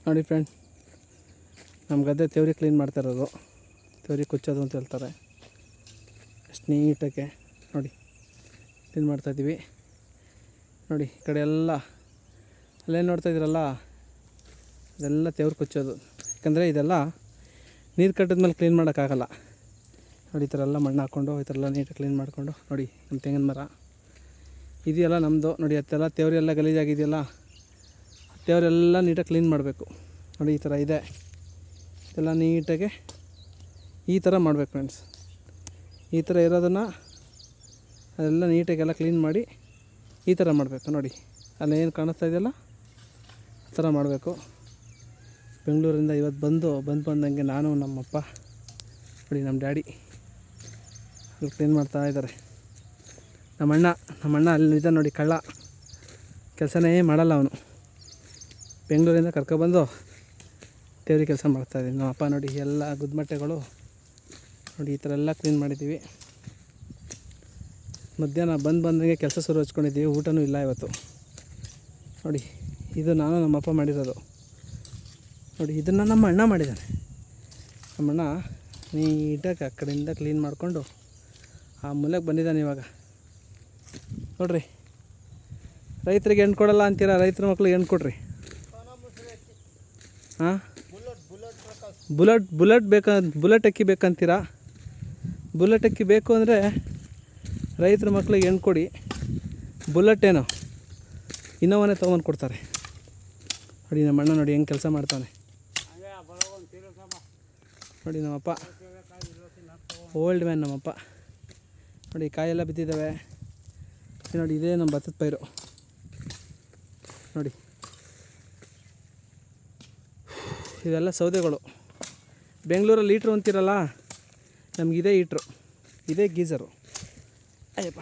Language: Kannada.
ನೋಡಿ ಫ್ರೆಂಡ್, ನಮ್ಮ ಗದ್ದೆ ತೇವರಿ ಕ್ಲೀನ್ ಮಾಡ್ತಾ ಇರೋದು. ತೇವರಿ ಕುಚ್ಚೋದು ಅಂತ ಹೇಳ್ತಾರೆ. ಅಷ್ಟು ನೀಟಾಗೆ ನೋಡಿ ಕ್ಲೀನ್ ಮಾಡ್ತಾಯಿದ್ದೀವಿ. ನೋಡಿ ಈ ಕಡೆ ಎಲ್ಲ ಅಲ್ಲೇನು ನೋಡ್ತಾಯಿದ್ದೀರಲ್ಲ, ಅದೆಲ್ಲ ತೇವ್ರು ಕುಚ್ಚೋದು. ಯಾಕಂದರೆ ಇದೆಲ್ಲ ನೀರು ಕಟ್ಟಿದ್ಮೇಲೆ ಕ್ಲೀನ್ ಮಾಡೋಕ್ಕಾಗಲ್ಲ. ನೋಡಿ ಈ ಥರ ಎಲ್ಲ ಮಣ್ಣು ಹಾಕ್ಕೊಂಡು ಈ ಥರ ಎಲ್ಲ ನೀಟಾಗಿ ಕ್ಲೀನ್ ಮಾಡಿಕೊಂಡು, ನೋಡಿ ನಮ್ಮ ತೆಂಗಿನ ಮರ ಇದೆಯಲ್ಲ ನಮ್ಮದು. ನೋಡಿ ಅದೆಲ್ಲ ತೇವರಿ ಎಲ್ಲ ಗಲೀಜಾಗಿದೆಯಲ್ಲ, ತೇವರೆಲ್ಲ ನೀಟಾಗಿ ಕ್ಲೀನ್ ಮಾಡಬೇಕು. ನೋಡಿ ಈ ಥರ ಇದೆ, ಎಲ್ಲ ನೀಟಾಗೆ ಈ ಥರ ಮಾಡಬೇಕು ಫ್ರೆಂಡ್ಸ್. ಈ ಥರ ಇರೋದನ್ನು ಅದೆಲ್ಲ ನೀಟಾಗೆಲ್ಲ ಕ್ಲೀನ್ ಮಾಡಿ ಈ ಥರ ಮಾಡಬೇಕು. ನೋಡಿ ಅಲ್ಲೇನು ಕಾಣಿಸ್ತಾ ಇದೆಯಲ್ಲ ಆ ಥರ ಮಾಡಬೇಕು. ಬೆಂಗಳೂರಿಂದ ಇವತ್ತು ಬಂದಂಗೆ ನಾನು ನಮ್ಮಪ್ಪ, ನೋಡಿ ನಮ್ಮ ಡ್ಯಾಡಿ ಅಲ್ಲಿ ಕ್ಲೀನ್ ಮಾಡ್ತಾ ಇದ್ದಾರೆ. ನಮ್ಮಣ್ಣ ಅಲ್ಲಿ ಇದೆ ನೋಡಿ, ಕಳ್ಳ, ಕೆಲಸನೇ ಮಾಡಲ್ಲ ಅವನು. ಬೆಂಗಳೂರಿಂದ ಕರ್ಕೊಬಂದು ತೇವರಿ ಕೆಲಸ ಮಾಡ್ತಾಯಿದ್ದೀನಿ. ನಮ್ಮಪ್ಪ ನೋಡಿ ಎಲ್ಲ ಗುದ್ಮಟ್ಟೆಗಳು ನೋಡಿ ಈ ಥರ ಎಲ್ಲ ಕ್ಲೀನ್ ಮಾಡಿದ್ದೀವಿ. ಮಧ್ಯಾಹ್ನ ಬಂದಂಗೆ ಕೆಲಸ ಶುರು ಹಚ್ಕೊಂಡಿದ್ದೀವಿ. ಊಟನೂ ಇಲ್ಲ ಇವತ್ತು. ನೋಡಿ ಇದು ನಾನು ನಮ್ಮಪ್ಪ ಮಾಡಿರೋದು. ನೋಡಿ ಇದನ್ನು ನಮ್ಮ ಅಣ್ಣ ಮಾಡಿದ್ದಾನೆ. ನಮ್ಮಣ್ಣ ನೀಟಾಗಿ ಆ ಕಡೆಯಿಂದ ಕ್ಲೀನ್ ಮಾಡಿಕೊಂಡು ಆ ಮೂಲೆಗೆ ಬಂದಿದ್ದಾನೆ ಇವಾಗ. ನೋಡಿರಿ, ರೈತರಿಗೆ ಹೆಣ್ಣು ಕೊಡಲ್ಲ ಅಂತೀರ, ರೈತರ ಮಕ್ಳಿಗೆ ಹೆಣ್ಣು ಕೊಡ್ರಿ. ಹಾಂ, ಬುಲೆಟ್ ಅಕ್ಕಿ ಬೇಕಂತೀರಾ? ಬುಲೆಟ್ ಅಕ್ಕಿ ಬೇಕು ಅಂದರೆ ರೈತರ ಮಕ್ಳಿಗೆ ಹೆಣ್ಣು ಕೊಡಿ. ಬುಲೆಟ್ ಏನೋ ಇನ್ನೋವನ್ನೇ ತೊಗೊಂಡು ಕೊಡ್ತಾರೆ. ನೋಡಿ ನಮ್ಮ ಅಣ್ಣ ನೋಡಿ ಹೆಂಗೆ ಕೆಲಸ ಮಾಡ್ತಾನೆ. ನೋಡಿ ನಮ್ಮಪ್ಪ ಓಲ್ಡ್ ಮ್ಯಾನ್ ನಮ್ಮಪ್ಪ. ನೋಡಿ ಕಾಯೆಲ್ಲ ಬಿದ್ದಿದ್ದಾವೆ. ನೋಡಿ ಇದೇ ನಮ್ಮ ಭತ್ತದ ಪೈರು. ನೋಡಿ ಇವೆಲ್ಲ ಸೌದೆಗಳು. ಬೆಂಗಳೂರಲ್ಲಿ ಹೀಟ್ರು ಅಂತೀರಲ್ಲ, ನಮಗಿದೆ ಹೀಟ್ರು, ಇದೇ ಗೀಝರು. ಅಯ್ಯಪ್ಪ.